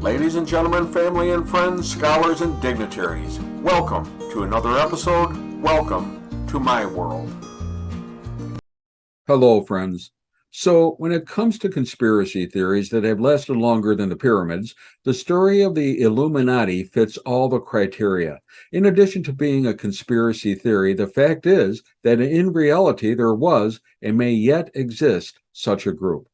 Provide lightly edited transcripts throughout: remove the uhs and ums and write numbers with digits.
Ladies and gentlemen, family and friends, scholars and dignitaries, welcome to another episode. Welcome to my world. Hello, friends. So, when it comes to conspiracy theories that have lasted longer than the pyramids, the story of the Illuminati fits all the criteria. In addition to being a conspiracy theory, the fact is that in reality there was, and may yet exist, such a group.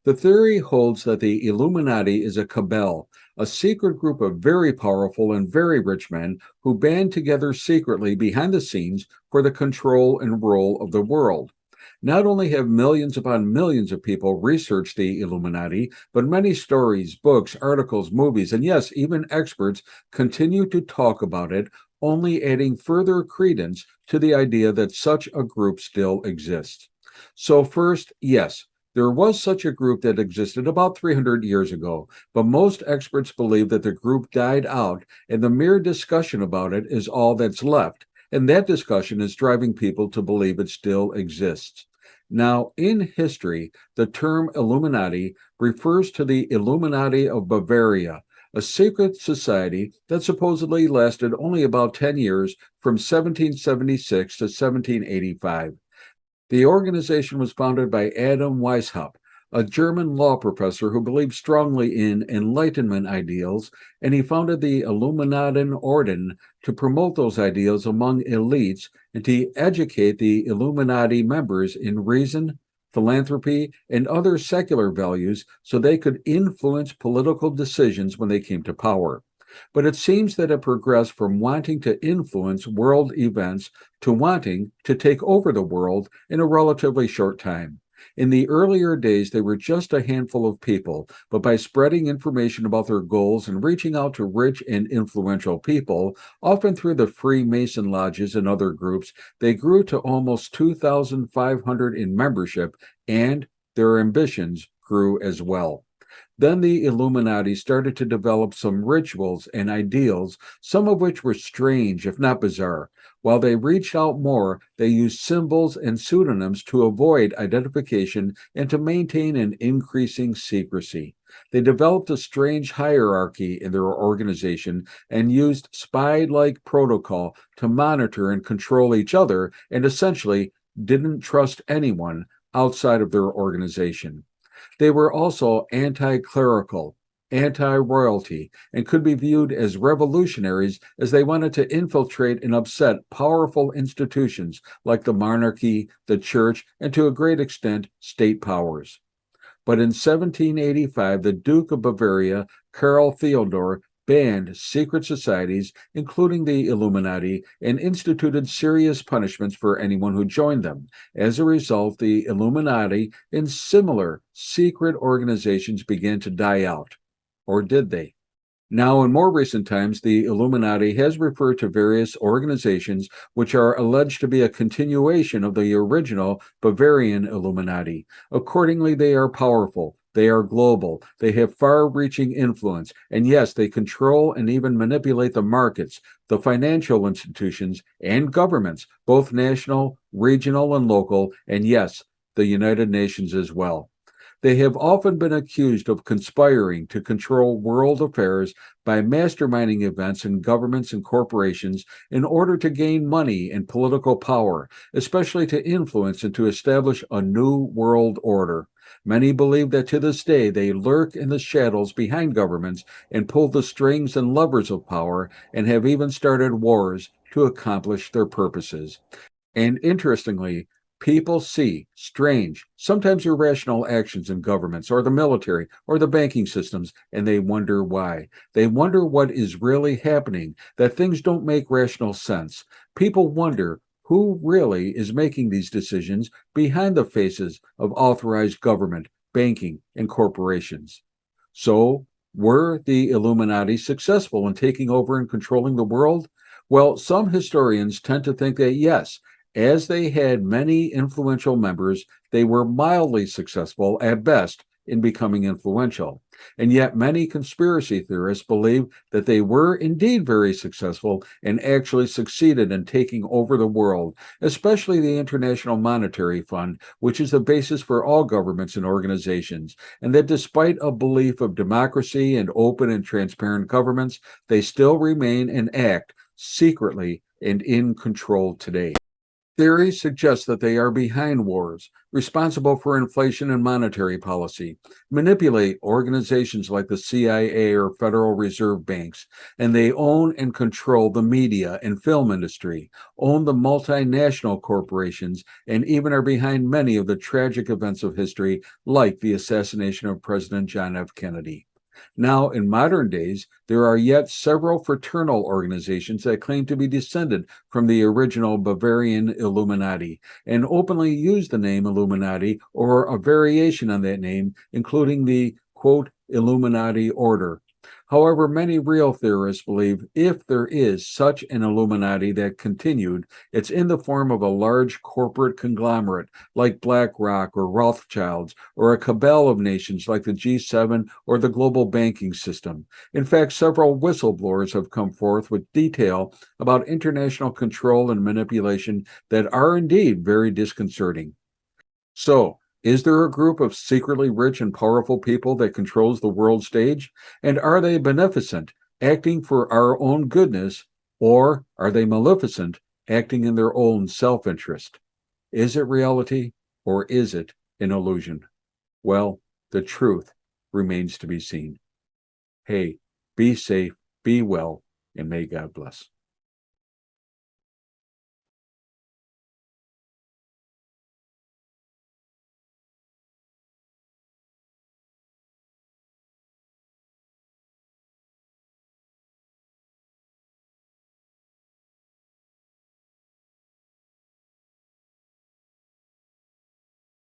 The theory holds that the Illuminati is a cabal, a secret group of very powerful and very rich men who band together secretly behind the scenes for the control and rule of the world. Not only have millions upon millions of people researched the Illuminati, but many stories, books, articles, movies, and yes, even experts continue to talk about it, only adding further credence to the idea that such a group still exists. So, first, yes, there was such a group that existed about 300 years ago, but most experts believe that the group died out, and the mere discussion about it is all that's left. And that discussion is driving people to believe it still exists. Now, in history, the term Illuminati refers to the Illuminati of Bavaria, a secret society that supposedly lasted only about 10 years from 1776 to 1785. The organization was founded by Adam Weishaupt, a German law professor who believed strongly in Enlightenment ideals, and he founded the Illuminaten Orden to promote those ideals among elites and to educate the Illuminati members in reason, philanthropy, and other secular values so they could influence political decisions when they came to power. But it seems that it progressed from wanting to influence world events to wanting to take over the world in a relatively short time. In the earlier days, they were just a handful of people, but by spreading information about their goals and reaching out to rich and influential people, often through the Freemason lodges and other groups, they grew to almost 2,500 in membership, and their ambitions grew as well. Then the Illuminati started to develop some rituals and ideals, some of which were strange, if not bizarre. While they reached out more, they used symbols and pseudonyms to avoid identification and to maintain an increasing secrecy. They developed a strange hierarchy in their organization and used spy-like protocol to monitor and control each other, and essentially didn't trust anyone outside of their organization. They were also anti-clerical, anti-royalty, and could be viewed as revolutionaries as they wanted to infiltrate and upset powerful institutions like the monarchy, the church, and to a great extent, state powers. But in 1785, the Duke of Bavaria, Karl Theodor, banned secret societies, including the Illuminati, and instituted serious punishments for anyone who joined them. As a result, the Illuminati and similar secret organizations began to die out. Or did they? Now, in more recent times, the Illuminati has referred to various organizations which are alleged to be a continuation of the original Bavarian Illuminati. Accordingly, they are powerful, they are global, they have far-reaching influence, and yes, they control and even manipulate the markets, the financial institutions, and governments, both national, regional, and local, and yes, the United Nations as well. They have often been accused of conspiring to control world affairs by masterminding events in governments and corporations in order to gain money and political power, especially to influence and to establish a new world order. Many believe that to this day they lurk in the shadows behind governments and pull the strings and levers of power, and have even started wars to accomplish their purposes. And interestingly, people see strange, sometimes irrational actions in governments or the military or the banking systems, and they wonder why. They wonder what is really happening, that things don't make rational sense. People wonder who really is making these decisions behind the faces of authorized government, banking, and corporations. So, were the Illuminati successful in taking over and controlling the world? Well, some historians tend to think that yes, as they had many influential members, they were mildly successful at best in becoming influential. And yet many conspiracy theorists believe that they were indeed very successful and actually succeeded in taking over the world, especially the International Monetary Fund, which is the basis for all governments and organizations, and that despite a belief of democracy and open and transparent governments, they still remain and act secretly and in control today. Theories suggest that they are behind wars, responsible for inflation and monetary policy, manipulate organizations like the CIA or Federal Reserve banks, and they own and control the media and film industry, own the multinational corporations, and even are behind many of the tragic events of history, like the assassination of President John F. Kennedy. Now, in modern days, there are yet several fraternal organizations that claim to be descended from the original Bavarian Illuminati and openly use the name Illuminati or a variation on that name, including the, quote, Illuminati Order. However, many real theorists believe if there is such an Illuminati that continued, it's in the form of a large corporate conglomerate like BlackRock or Rothschilds, or a cabal of nations like the G7 or the global banking system. In fact, several whistleblowers have come forth with detail about international control and manipulation that are indeed very disconcerting. So, is there a group of secretly rich and powerful people that controls the world stage? And are they beneficent, acting for our own goodness, or are they maleficent, acting in their own self-interest? Is it reality, or is it an illusion? Well, the truth remains to be seen. Hey, be safe, be well, and may God bless.